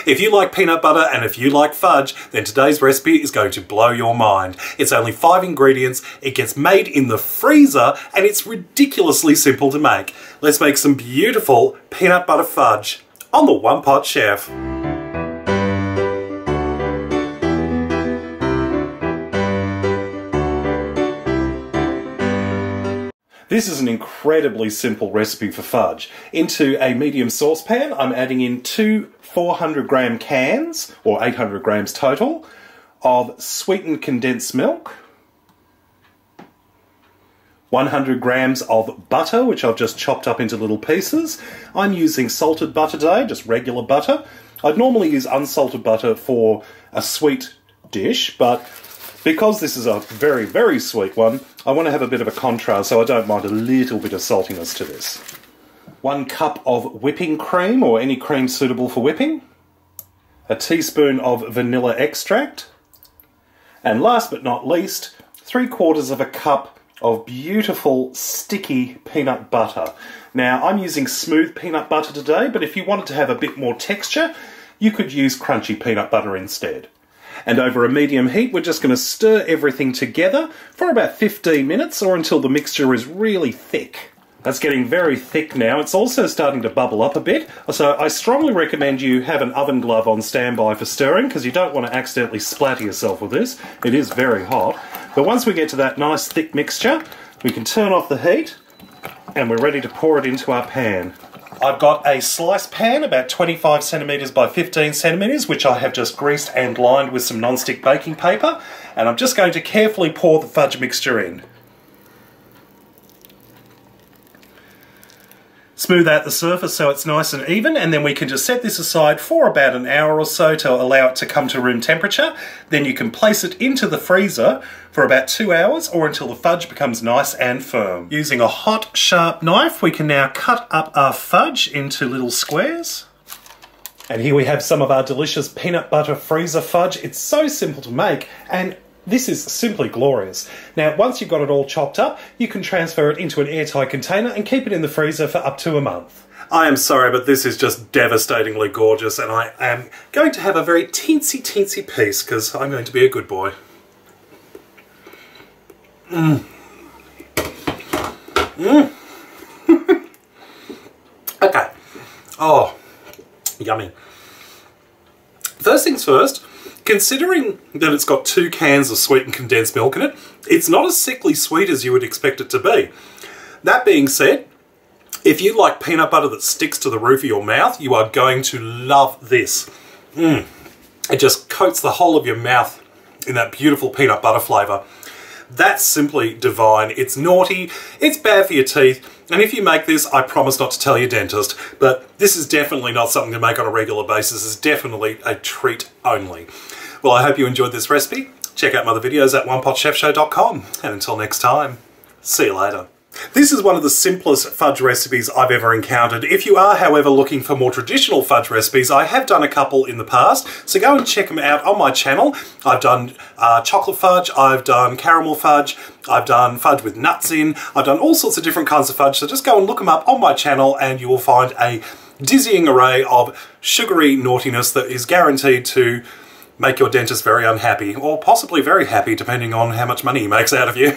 If you like peanut butter and if you like fudge, then today's recipe is going to blow your mind. It's only 5 ingredients, it gets made in the freezer, and it's ridiculously simple to make. Let's make some beautiful peanut butter fudge on the One Pot Chef. This is an incredibly simple recipe for fudge. Into a medium saucepan, I'm adding in 2 400-gram cans, or 800 grams total, of sweetened condensed milk, 100 grams of butter, which I've just chopped up into little pieces. I'm using salted butter today, just regular butter. I'd normally use unsalted butter for a sweet dish, but because this is a very, very sweet one, I want to have a bit of a contrast, so I don't mind a little bit of saltiness to this. 1 cup of whipping cream, or any cream suitable for whipping. A teaspoon of vanilla extract. And last but not least, 3/4 of a cup of beautiful, sticky peanut butter. Now, I'm using smooth peanut butter today, but if you wanted to have a bit more texture, you could use crunchy peanut butter instead. And over a medium heat, we're just going to stir everything together for about 15 minutes or until the mixture is really thick. That's getting very thick now. It's also starting to bubble up a bit, so I strongly recommend you have an oven glove on standby for stirring, because you don't want to accidentally splatter yourself with this. It is very hot. But once we get to that nice thick mixture, we can turn off the heat and we're ready to pour it into our pan. I've got a slice pan about 25 centimetres by 15 centimetres, which I have just greased and lined with some non-stick baking paper, and I'm just going to carefully pour the fudge mixture in. Smooth out the surface so it's nice and even, and then we can just set this aside for about an hour or so to allow it to come to room temperature. Then you can place it into the freezer for about 2 hours or until the fudge becomes nice and firm. Using a hot, sharp knife, we can now cut up our fudge into little squares. And here we have some of our delicious peanut butter freezer fudge. It's so simple to make, and this is simply glorious. Now, once you've got it all chopped up, you can transfer it into an airtight container and keep it in the freezer for up to a month. I am sorry, but this is just devastatingly gorgeous, and I am going to have a very teensy piece, because I'm going to be a good boy. Okay. Oh, yummy. First things first, considering that it's got 2 cans of sweetened condensed milk in it, it's not as sickly sweet as you would expect it to be. That being said, if you like peanut butter that sticks to the roof of your mouth, you are going to love this. It just coats the whole of your mouth in that beautiful peanut butter flavour. That's simply divine. It's naughty, it's bad for your teeth, and if you make this, I promise not to tell your dentist, but this is definitely not something to make on a regular basis. It's definitely a treat only. Well, I hope you enjoyed this recipe. Check out my other videos at OnePotChefShow.com, and until next time, see you later. This is one of the simplest fudge recipes I've ever encountered. If you are, however, looking for more traditional fudge recipes, I have done a couple in the past, so go and check them out on my channel. I've done chocolate fudge, I've done caramel fudge, I've done fudge with nuts in, I've done all sorts of different kinds of fudge, so just go and look them up on my channel and you will find a dizzying array of sugary naughtiness that is guaranteed to make your dentist very unhappy, or possibly very happy, depending on how much money he makes out of you.